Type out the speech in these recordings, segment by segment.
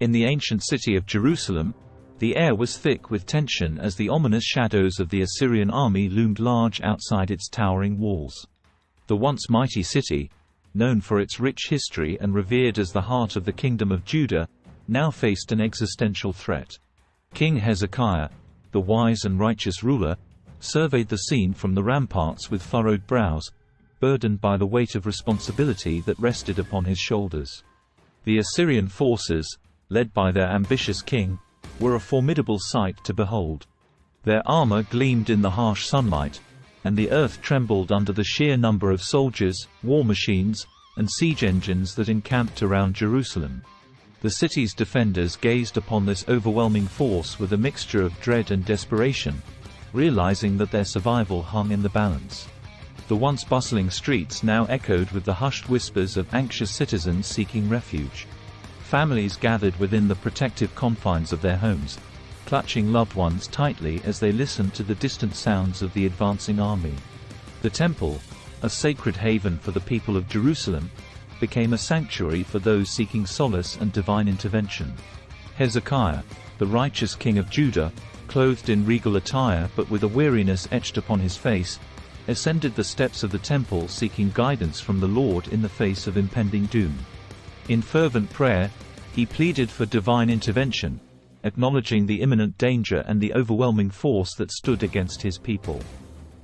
In the ancient city of Jerusalem, the air was thick with tension as the ominous shadows of the Assyrian army loomed large outside its towering walls. The once mighty city, known for its rich history and revered as the heart of the kingdom of Judah, now faced an existential threat. King Hezekiah, the wise and righteous ruler, surveyed the scene from the ramparts with furrowed brows, burdened by the weight of responsibility that rested upon his shoulders. The Assyrian forces, led by their ambitious king, were a formidable sight to behold. Their armor gleamed in the harsh sunlight, and the earth trembled under the sheer number of soldiers, war machines, and siege engines that encamped around Jerusalem. The city's defenders gazed upon this overwhelming force with a mixture of dread and desperation, realizing that their survival hung in the balance. The once bustling streets now echoed with the hushed whispers of anxious citizens seeking refuge. Families gathered within the protective confines of their homes, clutching loved ones tightly as they listened to the distant sounds of the advancing army. The temple, a sacred haven for the people of Jerusalem, became a sanctuary for those seeking solace and divine intervention. Hezekiah, the righteous king of Judah, clothed in regal attire but with a weariness etched upon his face, ascended the steps of the temple seeking guidance from the Lord in the face of impending doom. In fervent prayer, he pleaded for divine intervention, acknowledging the imminent danger and the overwhelming force that stood against his people.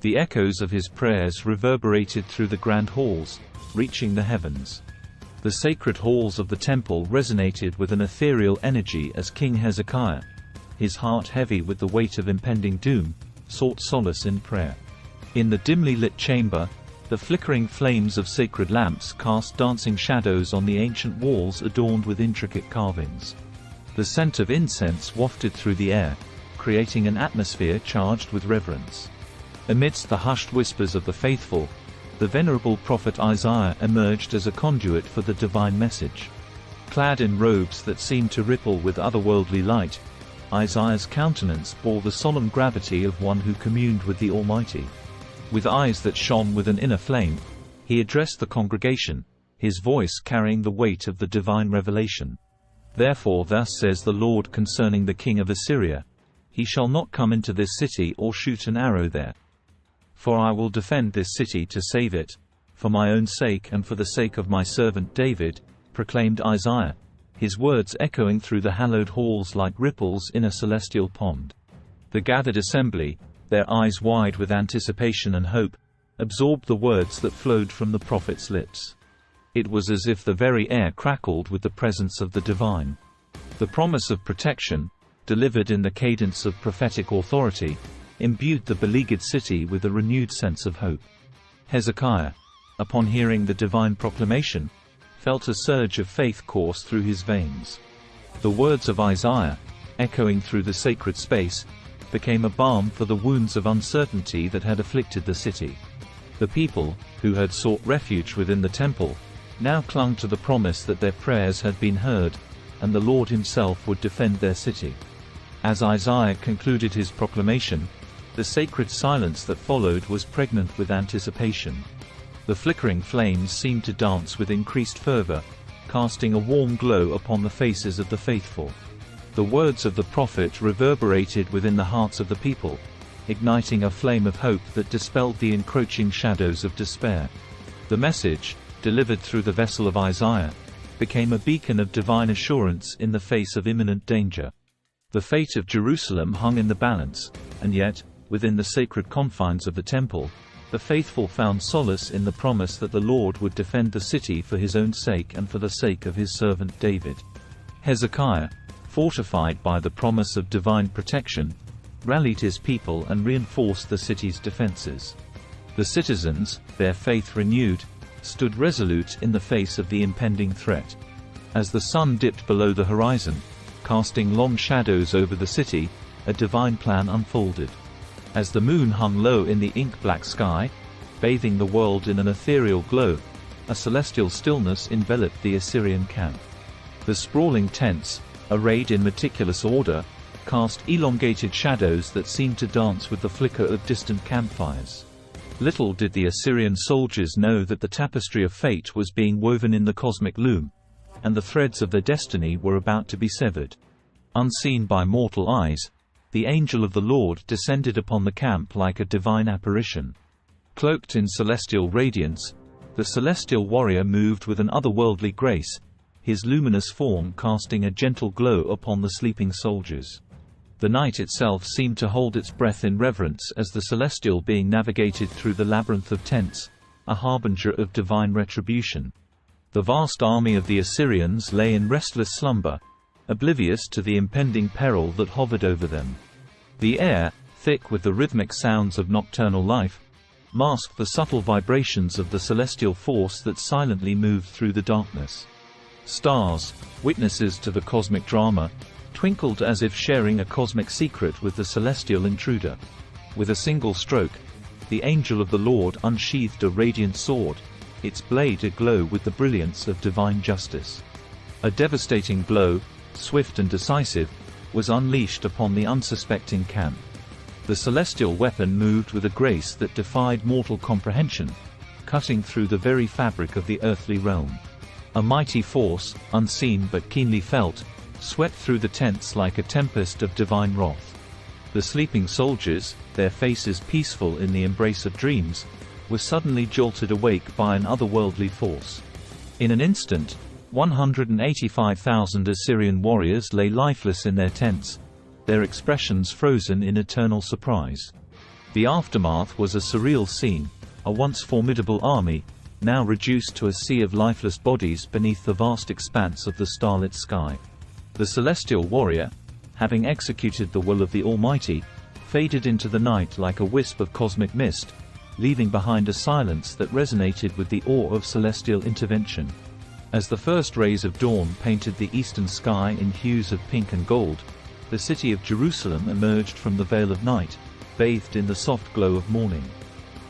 The echoes of his prayers reverberated through the grand halls, reaching the heavens. The sacred halls of the temple resonated with an ethereal energy as King Hezekiah, his heart heavy with the weight of impending doom, sought solace in prayer. In the dimly lit chamber, the flickering flames of sacred lamps cast dancing shadows on the ancient walls adorned with intricate carvings. The scent of incense wafted through the air, creating an atmosphere charged with reverence. Amidst the hushed whispers of the faithful, the venerable prophet Isaiah emerged as a conduit for the divine message. Clad in robes that seemed to ripple with otherworldly light, Isaiah's countenance bore the solemn gravity of one who communed with the Almighty. With eyes that shone with an inner flame, he addressed the congregation, his voice carrying the weight of the divine revelation. Therefore thus says the Lord concerning the king of Assyria, he shall not come into this city or shoot an arrow there. For I will defend this city to save it, for my own sake and for the sake of my servant David, proclaimed Isaiah, his words echoing through the hallowed halls like ripples in a celestial pond. The gathered assembly, their eyes wide with anticipation and hope, absorbed the words that flowed from the prophet's lips. It was as if the very air crackled with the presence of the divine. The promise of protection, delivered in the cadence of prophetic authority, imbued the beleaguered city with a renewed sense of hope. Hezekiah, upon hearing the divine proclamation, felt a surge of faith course through his veins. The words of Isaiah, echoing through the sacred space, became a balm for the wounds of uncertainty that had afflicted the city. The people, who had sought refuge within the temple, now clung to the promise that their prayers had been heard, and the Lord himself would defend their city. As Isaiah concluded his proclamation, the sacred silence that followed was pregnant with anticipation. The flickering flames seemed to dance with increased fervor, casting a warm glow upon the faces of the faithful. The words of the prophet reverberated within the hearts of the people, igniting a flame of hope that dispelled the encroaching shadows of despair. The message, delivered through the vessel of Isaiah, became a beacon of divine assurance in the face of imminent danger. The fate of Jerusalem hung in the balance, and yet, within the sacred confines of the temple, the faithful found solace in the promise that the Lord would defend the city for his own sake and for the sake of his servant David. Hezekiah, fortified by the promise of divine protection, rallied his people and reinforced the city's defenses. The citizens, their faith renewed, stood resolute in the face of the impending threat. As the sun dipped below the horizon, casting long shadows over the city, a divine plan unfolded. As the moon hung low in the ink-black sky, bathing the world in an ethereal glow, a celestial stillness enveloped the Assyrian camp. The sprawling tents, arrayed in meticulous order, cast elongated shadows that seemed to dance with the flicker of distant campfires. Little did the Assyrian soldiers know that the tapestry of fate was being woven in the cosmic loom, and the threads of their destiny were about to be severed. Unseen by mortal eyes, the angel of the Lord descended upon the camp like a divine apparition. Cloaked in celestial radiance, the celestial warrior moved with an otherworldly grace, his luminous form casting a gentle glow upon the sleeping soldiers. The night itself seemed to hold its breath in reverence as the celestial being navigated through the labyrinth of tents, a harbinger of divine retribution. The vast army of the Assyrians lay in restless slumber, oblivious to the impending peril that hovered over them. The air, thick with the rhythmic sounds of nocturnal life, masked the subtle vibrations of the celestial force that silently moved through the darkness. Stars, witnesses to the cosmic drama, twinkled as if sharing a cosmic secret with the celestial intruder. With a single stroke, the angel of the Lord unsheathed a radiant sword, its blade aglow with the brilliance of divine justice. A devastating blow, swift and decisive, was unleashed upon the unsuspecting camp. The celestial weapon moved with a grace that defied mortal comprehension, cutting through the very fabric of the earthly realm. A mighty force, unseen but keenly felt, swept through the tents like a tempest of divine wrath. The sleeping soldiers, their faces peaceful in the embrace of dreams, were suddenly jolted awake by an otherworldly force. In an instant, 185,000 Assyrian warriors lay lifeless in their tents, their expressions frozen in eternal surprise. The aftermath was a surreal scene, a once formidable army, now reduced to a sea of lifeless bodies beneath the vast expanse of the starlit sky. The celestial warrior, having executed the will of the Almighty, faded into the night like a wisp of cosmic mist, leaving behind a silence that resonated with the awe of celestial intervention. As the first rays of dawn painted the eastern sky in hues of pink and gold, the city of Jerusalem emerged from the veil of night, bathed in the soft glow of morning.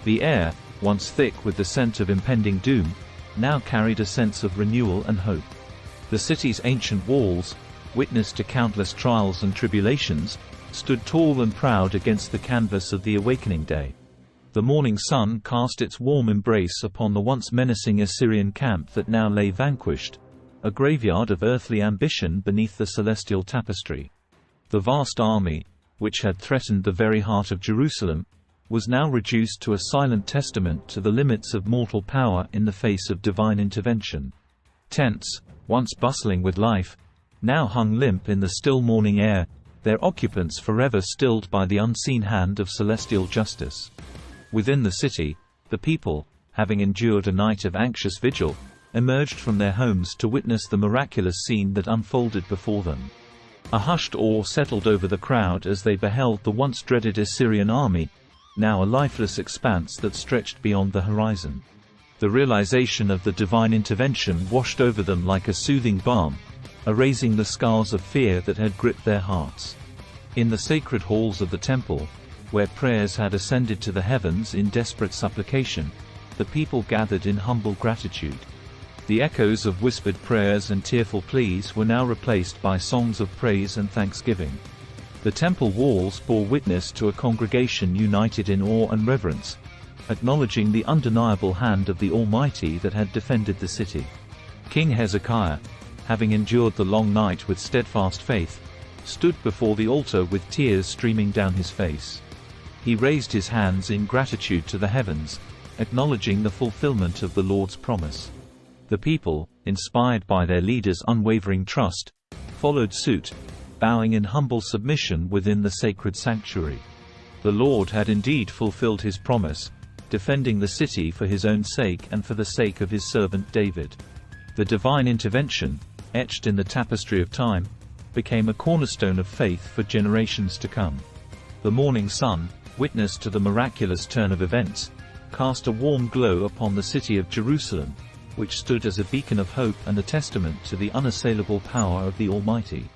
The air, once thick with the scent of impending doom, now carried a sense of renewal and hope. The city's ancient walls, witness to countless trials and tribulations, stood tall and proud against the canvas of the awakening day. The morning sun cast its warm embrace upon the once menacing Assyrian camp that now lay vanquished, a graveyard of earthly ambition beneath the celestial tapestry. The vast army, which had threatened the very heart of Jerusalem, was now reduced to a silent testament to the limits of mortal power in the face of divine intervention. Tents, once bustling with life, now hung limp in the still morning air, their occupants forever stilled by the unseen hand of celestial justice. Within the city, the people, having endured a night of anxious vigil, emerged from their homes to witness the miraculous scene that unfolded before them. A hushed awe settled over the crowd as they beheld the once dreaded Assyrian army, now a lifeless expanse that stretched beyond the horizon. The realization of the divine intervention washed over them like a soothing balm, erasing the scars of fear that had gripped their hearts. In the sacred halls of the temple, where prayers had ascended to the heavens in desperate supplication, the people gathered in humble gratitude. The echoes of whispered prayers and tearful pleas were now replaced by songs of praise and thanksgiving. The temple walls bore witness to a congregation united in awe and reverence, acknowledging the undeniable hand of the Almighty that had defended the city. King Hezekiah, having endured the long night with steadfast faith, stood before the altar with tears streaming down his face. He raised his hands in gratitude to the heavens, acknowledging the fulfillment of the Lord's promise. The people, inspired by their leader's unwavering trust, followed suit, bowing in humble submission within the sacred sanctuary. The Lord had indeed fulfilled his promise, defending the city for his own sake and for the sake of his servant David. The divine intervention, etched in the tapestry of time, became a cornerstone of faith for generations to come. The morning sun, witness to the miraculous turn of events, cast a warm glow upon the city of Jerusalem, which stood as a beacon of hope and a testament to the unassailable power of the Almighty.